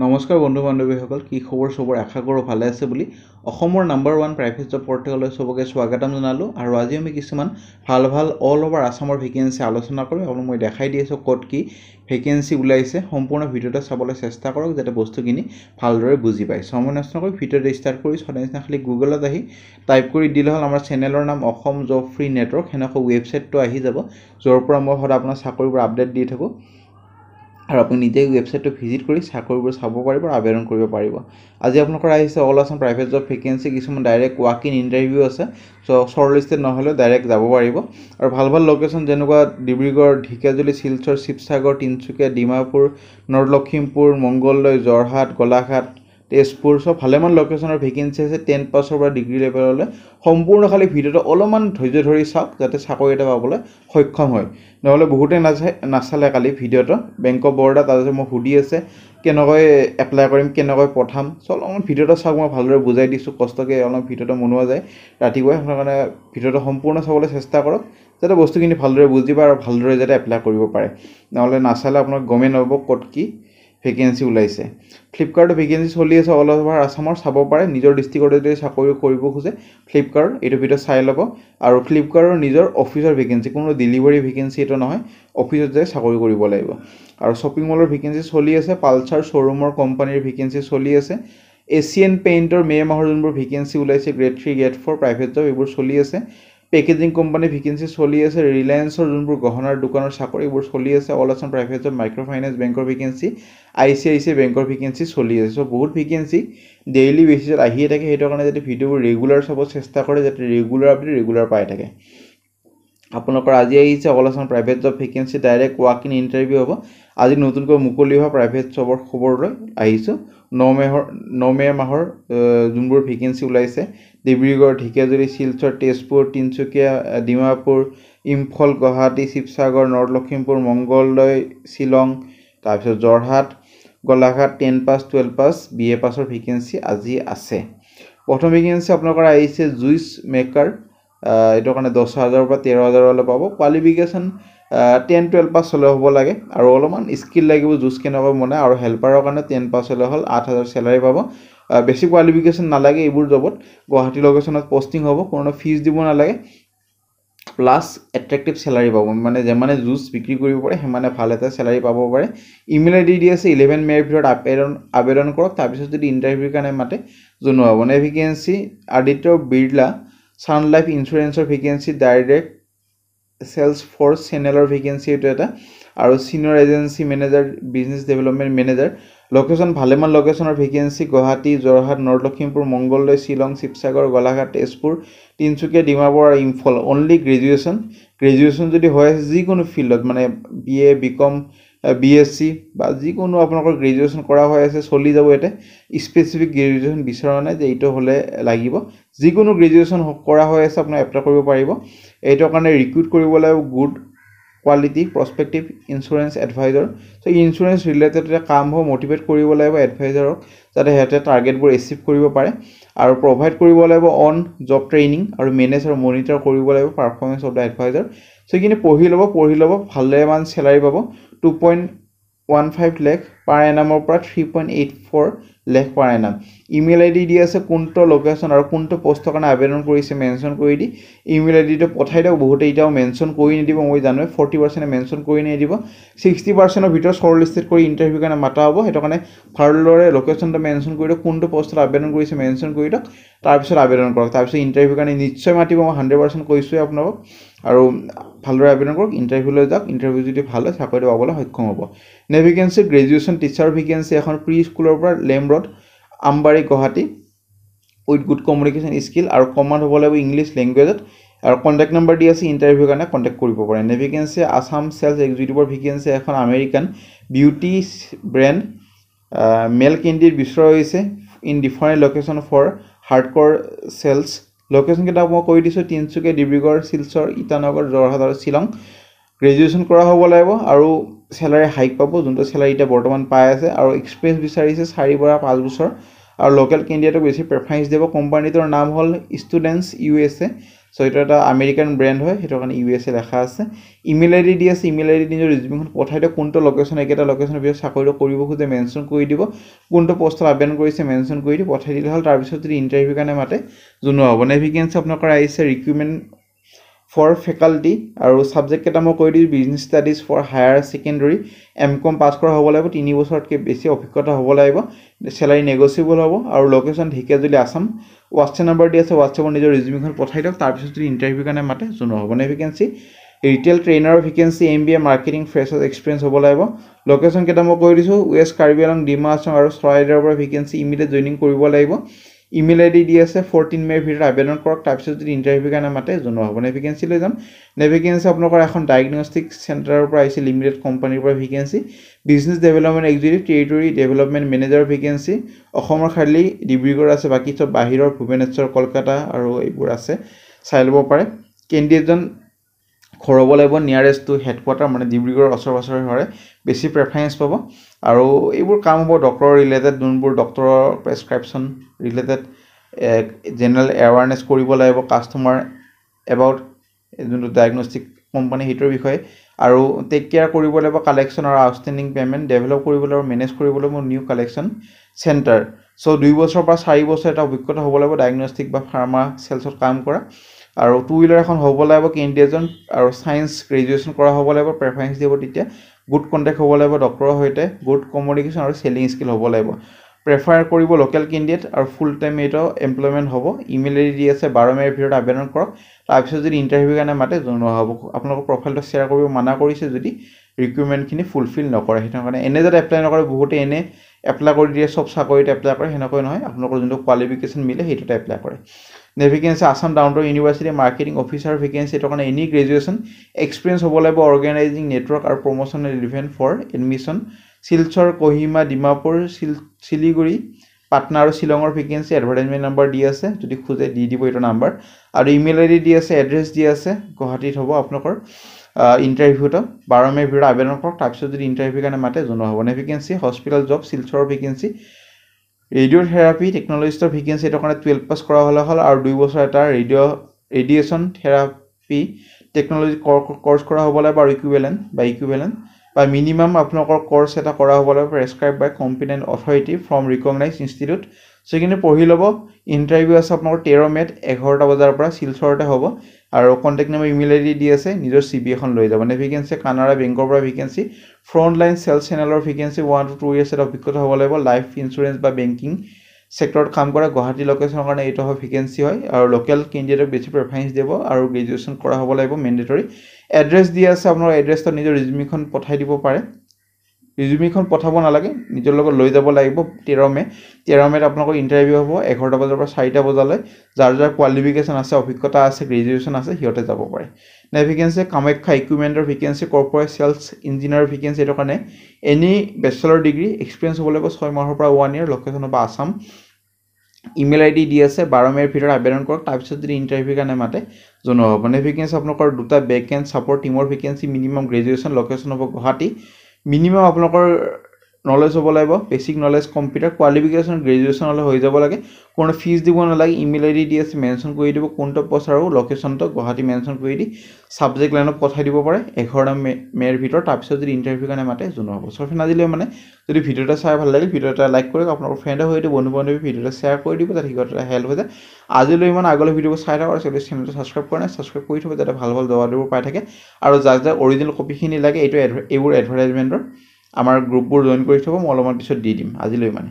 নমস্কাৰ বন্ধু বান্ধৱীসকল কি খবৰ সবৰ আশা কৰোঁ ভালে আছে বুলি অসমৰ নাম্বাৰ 1 প্ৰাইভেট জব পৰ্টেললৈ সবকে স্বাগতম জনালো আৰু আজি আমি কিছুমান ভাল অল ওভাৰ আসামৰ ভেকেন্সি আলোচনা কৰিম আৰু মই দেখাই দি আছো ক'ত কি ভেকেন্সি ওলাইছে সম্পূৰ্ণ ভিডিওটো চাবলৈ চেষ্টা কৰক যাতে বস্তুখিনি ভালদৰে বুজি পায় সময় নষ্ট নকৰি ভিডিওটো ষ্টাৰ্ট কৰি সদায়না খালি গুগলত আহি টাইপ কৰি দিলে হ'ল আমাৰ চেনেলৰ নাম অসম জব ফ্ৰী নেটৱৰ্ক হেনক ৱেবছাইটটো আহি যাব যৰ পৰা মই সদায় আপোনাৰ চাকৰিবোৰ আপডেট দি থাকো আৰু আপুনি নিজে ৱেবছাইটটো ভিজিট কৰি চাকৰিবোৰ চাব পাৰিব আৰু আবেদন কৰিব পাৰিব আজি আপোনালোকৰ আহিছে all Assam private job vacancy কিছুমান ডাইৰেক্ট ৱাক ইন ইণ্টাৰভিউ আছে সো শৰ্ট লিষ্টেড নহলে ডাইৰেক্ট যাব পাৰিব আৰু ভাল লোকেশ্যন যেনেকুৱা ডিব্ৰুগড় ঢেকিয়াজুলি শিলচৰ শিৱসাগৰ তিনচুকীয়া ডিমাপুৰ নৰ্থ লখিমপুৰ মংগলদৈ যোৰহাট গোলাঘাট তেজপুৰ সব ভালেমান লোকেশ্যনৰ ভেকেন্সি আছে 10 পাছৰ পৰা ডিগ্ৰী লেভেললৈ সম্পূৰ্ণ খালি ভিডিওটো অলপমান ধৈৰ্য ধৰি চাওক যাতে চাকৰি এটা পাবলৈ সক্ষম হয় নহলে বহুতে নাচালে কালি ভিডিওটো বেংক অফ বৰোদা তাতে মই হুডি আছে কেনেকৈ এপ্লাই কৰিম কেনেকৈ পঠাম সব অলপমান ভিডিওটো চাওক মই ভালদৰে বুজাই দিছো কষ্টকে অলপ ভিডিওটো মনোৱা যায় ৰাতিপুৱাই আপোনালোকে ভিডিওটো সম্পূৰ্ণ চাবলৈ চেষ্টা কৰক যাতে বস্তুখিনি ভালদৰে বুজি পায় আৰু ভালদৰে যাতে এপ্লাই কৰিব পাৰে নহলে নাচালে আপোনাক গমে নহব ক'ত কি ভেকেন্সি ওলাইছে ফ্লিপকাৰ্টৰ ভেকেন্সি চলি আছে অল ওভাৰ আসামৰ চাব পাৰে নিজৰ ডিস্ট্ৰিক্টৰ যদি চাকৰি কৰিব খোজে ফ্লিপকাৰ্ট এইটো ভিডিও চাই ল'ব আৰু ফ্লিপকাৰ্টৰ নিজৰ অফিচৰ ভেকেন্সি কোনো ডেলিভাৰী ভেকেন্সি এটা নহয় অফিচত যাই চাকৰি কৰিব লাগিব আৰু শ্বপিং মলৰ ভেকেন্সি চলি আছে পালচাৰ শ্বৰুমৰ কোম্পানীৰ ভেকেন্সি চলি আছে এছিয়ান পেইণ্টৰ মে মাহৰ যোনবোৰ ভেকেন্সি ওলাইছে গ্ৰেড 3 গ্ৰেড 4 প্ৰাইভেট জব এইবোৰ চলি আছে পেকেজিং কোম্পানী ভেকেন্সি চলি আছে ৰিলায়েন্সৰ যোনবোৰ গহনাৰ দোকানৰ চাকৰি এইবোৰ চলি আছে all Assam private job micro finance বেংকৰ ভেকেন্সি আইচিআইচিআই বেংকৰ ভেকেন্সি চলি আছে সো বহুত ভেকেন্সি ডেইলি বেচিছত আহিয়ে থাকে সেইটো কাৰণে যদি ভিডিওবোৰ ৰেগুলাৰ চাব চেষ্টা কৰে যাতে ৰেগুলাৰ আপডেট ৰেগুলাৰ পাই থাকে আপোনালোকৰ আজি আহিছে all Assam private job vacancy direct walk in interview হ'ব আজি নতুনকৈ মুকলি হোৱা প্ৰাইভেট জবৰ খবৰলৈ আহিছো 9 মে মাহৰ যোনবোৰ ভেকেন্সি ওলাইছে ডিব্ৰুগড় ঢেকিয়াজুলি শিলচৰ তেজপুৰ তিনচুকীয়া ডিমাপুৰ ইম্ফল গুৱাহাটী শিৱসাগৰ নৰ্থ লখিমপুৰ মংগলদৈ শিলং তাৰপিছত যোৰহাট গোলাঘাট 10 পাছ 12 পাছ বিএ পাছৰ ভেকেন্সি আজি আছে প্ৰথম ভেকেন্সি আপোনালোকৰ আহিছে জুইচ মেকাৰ এইটো কাৰণে 10000 পৰা 13000 লৈ পাব কোৱালিফিকেশন 10 12 পাছ হলে হ'ব লাগে আৰু অলপমান স্কিল লাগিব জুইচ কেনেকৈ মনে আৰু হেল্পাৰৰ কাৰণে 10 পাছ হলে হল 8000 স্যালাৰি পাব বেসিক কোৱালিফিকেশন নালাগে এইবোৰ জবত গুৱাহাটী লোকেশনত পোস্টিং হ'ব কোনো ফিজ দিব নালাগে প্লাস এট্ৰাকটিভ স্যালাৰি পাব মানে যেমানে জুইচ বিক্ৰী কৰিব পাৰে হেমানে ভাল এটা স্যালাৰি পাব পাৰে ইমেইল আইডি দি আছে 11 মেৰ ভিতৰত আবেদন কৰক তাৰ পিছত যদি ইন্টাৰভিউ কাৰণে মাতে জনোৱা হ'ব নে vacancy Aditya Birla sun life ইন্সুৰেন্সৰ ভেকেন্সি ডাইৰেক্ট সেলস ফোৰ্স চেনেলৰ ভেকেন্সি এটো এটা আৰু senior agency manager business development manager location ভালেমান লোকেশনৰ ভেকেন্সি গুৱাহাটী যোৰহাট নৰ্থ লখিমপুৰ মংগলদৈ শিলং শিৱসাগৰ গোলাঘাট তেজপুৰ তিনচুকীয়া ডিমাপুৰ আৰু ইম্ফল অনলি গ্ৰেজুৱেচন যদি হয় যিকোনো ফিল্ডত মানে বিএ বিকম বিএসসি বা যিকোনো আপোনালোকৰ গ্ৰেজুৱেচন কৰা হৈ আছে চলি যাব এতে স্পেসিফিক গ্ৰেজুৱেচন বিচৰা নাই যে এইটো হলে লাগিব যিকোনো গ্ৰেজুৱেচন কৰা হৈ আছে আপুনি এপ্লাই কৰিব পাৰিব এইটো কাৰণে ৰিক্ৰুট কৰিব লাগিব good quality prospective insurance advisor so insurance related কাম হ'ব মোটিভেট কৰিব লাগিব এডভাইজৰক যাতে হেতে টাৰ্গেটবোৰ এচিভ কৰিব পাৰে আৰু প্ৰভাইড কৰিব লাগিব অন জব ট্ৰেইনিং আৰু মেনেজ আৰু মনিটৰ কৰিব লাগিব performance of the adviser so কিনে পঢ়ি লব ভালেমান স্যালাৰি পাব 2.15 লাখ পাৰ এনামৰ পৰা 3.84 লাখ পাৰ এনাম ইমেইল আইডি দি আছে কোনটো লোকেশন আৰু কোনটো পোষ্টৰ কাৰণে আবেদন কৰিছে মেনশন কৰি দি ইমেইল আইডিটো পঠাই দিও বহুতে এটাও মেনশন কৰি নিদিব মই জানো 40% মেনশন কৰি নিদিব 60% ভিতৰত শৰ্ট লিস্টেড কৰি ইন্টাৰভিউ কাৰণে মাতা হ'ব হেটো কাৰণে ভালদৰে লোকেশনটো মেনশন কৰি দিও কোনটো পোষ্টৰ আবেদন কৰিছে মেনশন কৰি দিও তাৰ পিছত আবেদন কৰক তাৰ পিছত ইন্টাৰভিউ কাৰণে নিশ্চয় মাতিব মই 100% কৈছো আপোনাক আৰু ভালদৰে আবেদন কৰক ইন্টাৰভিউ লৈ যাওক ইন্টাৰভিউ যদি ভাল হয় চাকৰি পাবলৈ সক্ষম হ'ব নে ভেকেন্সি গ্ৰেজুৱেচন টিচাৰ ভেকেন্সি এখন প্ৰি স্কুলৰ পৰা লেম road Ambari Guwahati with good communication skill আৰু কমান্ড হ'ব লাগিব ইংলিশ ল্যাঙ্গুৱেজত আৰু কন্টাক্ট নম্বৰ দি আছে ইন্টাৰভিউ কাৰণে কন্টাক্ট কৰিব পাৰে নে ভেকেন্সি আসাম সেলস এক্সিকিউটিভৰ ভেকেন্সি এখন American beauty brand male candidate বিচৰা হৈছে in different location for hardcore sales location কেটা মই কৈ দিছো তিনচুকীয়া ডিব্ৰুগড় শিলচৰ ইটানগৰ যোৰহাট আৰু শিলং গ্ৰেজুৱেচন কৰা হ'ব লাগিব আৰু স্যালাৰি হাইক পাব যোনটো স্যালাৰি এটা বৰ্তমান পাই আছে আৰু এক্সপেৰিয়েন্স বিচাৰিছে 4 পৰা 5 বছৰ আৰু লোকেল কেণ্ডিডেটক বেছি প্ৰেফাৰেন্স দিব কোম্পানীটোৰ নাম হল ষ্টুডেন্টস ইউএসএ সো এটা এটা আমেৰিকান ব্ৰ্যান্ড হয় সেইটো কাৰণে USA লেখা আছে ইমেইল আইডি দি আছে ইমেইল আইডি নিজৰ ৰিজিউমখন পঠাই দিয়ক কোনটো লোকেশ্যন একেটা লোকেশ্যনৰ ভিতৰত চাকৰিটো কৰিব খুজে মেনশ্যন কৰি দিব কোনটো পোষ্টত আবেদন কৰিছে মেনশ্যন কৰি দি পঠাই দিলে হ'ল তাৰপিছত যদি ইণ্টাৰভিউ কাৰণে মাতে জনোৱা হ'ব নে ভেকেন্সি আপোনালোকৰ আহিছে ৰিক্ৰুটমেণ্ট ফৰ ফেকাল্টি আৰু সাবজেক্ট কেইটা মই কৈ দিছোঁ business studies for higher secondary M.Com পাছ কৰা হ'ব লাগিব 3 বছৰতকৈ বেছি অভিজ্ঞতা হ'ব লাগিব চেলাৰী নেগোচিয়েবল হ'ব আৰু location Dhekiajuli Assam WhatsApp number দি আছে হোৱাটছএপৰ নিজৰ ৰিজিউমখন পঠাই দিয়ক তাৰপিছত যদি ইণ্টাৰভিউ কাৰণে মাতে জনোৱা হ'ব নে ভেকেন্সি ৰিটেইল ট্ৰেইনাৰৰ vacancy MBA marketing freshers experience হ'ব লাগিব লোকেশ্যন কেইটা মই কৈ দিছোঁ ৱেষ্ট কাৰ্বি আংলং ডিমা হাছাও আৰু চৰাইদেউৰ পৰা ভেকেন্সি ইমিডিয়েট জইনিং কৰিব লাগিব ইমেইল আইডি দি আছে 14 মেৰ ভিতৰত আবেদন কৰক তাৰপিছত যদি ইণ্টাৰভিউ কাৰণে মাতে জনোৱা হ'ব নে ভেকেন্সি লৈ যাম নে ভেকেন্সি আপোনালোকৰ এখন ডায়েগনষ্টিক চেণ্টাৰৰ পৰা আহিছে লিমিটেড কোম্পানীৰ পৰা vacancy business development executive territory development manager vacancy অসমৰ খালি ডিব্ৰুগড় আছে বাকী চব বাহিৰৰ ভুৱনেশ্বৰ কলকাতা আৰু এইবোৰ আছে চাই ল'ব পাৰে কেণ্ডিডেটজন ঘৰ হ'ব লাগিব নিয়াৰেষ্ট টু হেডকোৱাৰ্টাৰ মানে ডিব্ৰুগড়ৰ ওচৰ পাছৰে হয় বেছি প্ৰেফাৰেঞ্চ পাব আৰু এইবোৰ কাম হ'ব ডক্টৰ ৰিলেটেড যোনবোৰ ডক্টৰৰ প্ৰেছক্ৰিপশ্যন ৰিলেটেড জেনেৰেল এৱাৰনেছ কৰিব লাগিব কাষ্টমাৰ এবাউট যোনটো ডায়েগনষ্টিক কোম্পানী সেইটোৰ বিষয়ে আৰু টেক কেয়াৰ কৰিব লাগিব কালেকশ্যন আৰু আউটষ্টেণ্ডিং পে'মেণ্ট ডেভেলপ কৰিব লাগিব মেনেজ কৰিব লাগিব নিউ কালেকশ্যন চেণ্টাৰ চ' 2 বছৰৰ পৰা 4 বছৰ এটা অভিজ্ঞতা হ'ব লাগিব ডায়েগনষ্টিক বা ফাৰ্মা চেলছত কাম কৰা আৰু টু হুইলাৰ এখন হ'ব লাগিব কেণ্ডিডেটজন আৰু ছায়েন্স গ্ৰেজুৱেশ্যন কৰা হ'ব লাগিব প্ৰেফাৰেঞ্চ দিব তেতিয়া গুড কণ্টেক্ট হ'ব লাগিব ডক্টৰৰ সৈতে গুড কমিউনিকেশ্যন আৰু চেলিং স্কিল হ'ব লাগিব প্ৰেফাৰ কৰিব লোকেল কেণ্ডিডেট আৰু ফুল টাইম এইটো এমপ্লয়মেণ্ট হ'ব ইমেইল আইডি দি আছে 12 মেৰ ভিতৰত আবেদন কৰক তাৰপিছত যদি ইণ্টাৰভিউ কাৰণে মাতে জনোৱা হ'ব আপোনালোকৰ প্ৰফাইলটো শ্বেয়াৰ কৰিব মানা কৰিছে যদি ৰিকুৱাৰমেণ্টখিনি ফুলফিল নকৰে সেইটো কাৰণে এনে যাতে এপ্লাই নকৰে বহুতে এনে এপ্লাই কৰি দিয়ে চব চাকৰিত এপ্লাই কৰে সেনেকৈ নহয় আপোনালোকৰ যোনটো কোৱালিফিকেশ্যন মিলে সেইটোতে এপ্লাই কৰে নে vacancy Assam downtown university marketing officer vacancy এইটো কাৰণে এনি গ্ৰেজুৱেশ্যন এক্সপিৰিয়েঞ্চ হ'ব লাগিব অৰ্গেনাইজিং নেটৱৰ্ক আৰু promotional event for admission Silchar Kohima Dimapur Siliguri Patna আৰু শ্বিলঙৰ ভেকেন্সি এডভাৰটাইজমেণ্ট নাম্বাৰ দি আছে যদি খোজে দি দিব এইটো নাম্বাৰ আৰু ইমেইল আইডি দি আছে এড্ৰেছ দি আছে গুৱাহাটীত হ'ব আপোনালোকৰ ইণ্টাৰভিউটো 12 মেৰ ভিতৰত আবেদন কৰক তাৰপিছত যদি ইণ্টাৰভিউ কাৰণে মাতে জনোৱা হ'ব নে ভেকেন্সি হস্পিটেল জব শিলচৰৰ ভেকেন্সি ৰেডিঅ'থেৰাপি টেকন'লজিষ্টৰ ভেকেন্সি এইটো কাৰণে 12 পাছ কৰা হ'লে হ'ল আৰু 2 বছৰ এটা ৰেডিয়েশ্যন থেৰাপি টেকন'লজি কৰ্চ কৰা হ'ব লাগিব আৰু ইকুইভেলেণ্ট বা মিনিমাম আপোনালোকৰ কৰ্চ এটা কৰা হ'ব লাগিব prescribe by competent authority from recognise institute so' এইখিনি পঢ়ি ল'ব ইণ্টাৰভিউ আছে আপোনালোকৰ 13 মেত 11টা বজাৰ পৰা শিলচৰতে হ'ব আৰু কণ্টেক্ট নম্বৰ ইমেইল আইডি দি আছে নিজৰ CV এখন লৈ যাব নে ভেকেন্সি কানাড়া বেংকৰ পৰা ভেকেন্সি ফ্ৰণ্ট লাইন চেলছ চেনেলৰ ভেকেন্সি 1 to 2 ইয়াৰ্ছ এটা অভিজ্ঞতা হ'ব লাগিব লাইফ ইঞ্চুৰেঞ্চ বা বেংকিং সেক্টৰত কাম কৰা গুৱাহাটী লোকেশ্যনৰ কাৰণে এইটো হয় ভেকেন্সি হয় আৰু লোকেল কেণ্ডিডেটক বেছি প্ৰেফাৰেঞ্চ দিব আৰু গ্ৰেজুৱেশ্যন কৰা হ'ব লাগিব মেণ্ডেটৰী এড্ৰেছ দি আছে আপোনাৰ এড্ৰেছটো নিজৰ ৰিজিউমিখন পঠাই দিব পাৰে ৰিজিউমিখন পঠাব নালাগে নিজৰ লগত লৈ যাব লাগিব 13 মেত আপোনালোকৰ ইণ্টাৰভিউ হ'ব 11টা বজাৰ পৰা 4টা বজালৈ যাৰ যাৰ কোৱালিফিকেশ্যন আছে অভিজ্ঞতা আছে গ্ৰেজুৱেশ্যন আছে সিহঁতে যাব পাৰে নে ভেকেন্সি কামাখ্যা ইকুইপমেণ্টৰ vacancy corporate sales engineer vacancy এইটো কাৰণে এনি বেচেলৰ ডিগ্ৰী এক্সপিৰিয়েঞ্চ হ'ব লাগিব 6 মাহৰ পৰা 1 ইয়াৰ লোকেশ্যন হ'ব আসাম ইমেইল আইডি দি আছে 12 মেৰ ভিতৰত আবেদন কৰক তাৰপিছত যদি ইণ্টাৰভিউ কাৰণে মাতে জনোৱা হ'ব নে ভেকেন্সি আপোনালোকৰ দুটা বেক এণ্ড ছাপৰ্ট টিমৰ ভেকেন্সি মিনিমাম গ্ৰেজুৱেশ্যন লোকেশ্যন হ'ব গুৱাহাটী মিনিমাম আপোনালোকৰ নলেজ হ'ব লাগিব basic knowledge computer qualification graduation হ'লে হৈ যাব লাগে কোনো ফিজ দিব নালাগে ইমেইল আইডি দি আছে মেনশ্যন কৰি দিব কোনটো পষ্ট আৰু লোকেশ্যনটো গুৱাহাটী মেনশ্যন কৰি দি ছাবজেক্ট লাইনত পঠাই দিব পাৰে 11 মেৰ ভিতৰত তাৰপিছত যদি ইণ্টাৰভিউ কাৰণে মাতে জনোৱা হ'ব চ' আজিলৈ মানে যদি ভিডিঅ'টা চাই ভাল লাগে ভিডিঅ' এটা লাইক কৰক আপোনালোকৰ ফ্ৰেণ্ডৰ সৈতে বন্ধু বান্ধৱী ভিডিঅ'টা শ্বেয়াৰ কৰি দিব যাতে সিহঁতৰ হেল্প হৈ যায় আজিলৈ ইমান আগলৈ ভিডিঅ'বোৰ চাই থাকক আৰু চেনেলটো ছাবস্ক্ৰাইব কৰা নাই ছাবস্ক্ৰাইব কৰি থ'ব যাতে ভাল জবাববোৰ পাই থাকে আৰু যাক অৰিজিনেল কপিখিনি লাগে এইবোৰ এডভাৰটাইজমেণ্টৰ আমাৰ গ্ৰুপবোৰ জইন কৰি থ'ব মই অলপমান পিছত দি দিম আজিলৈ মানে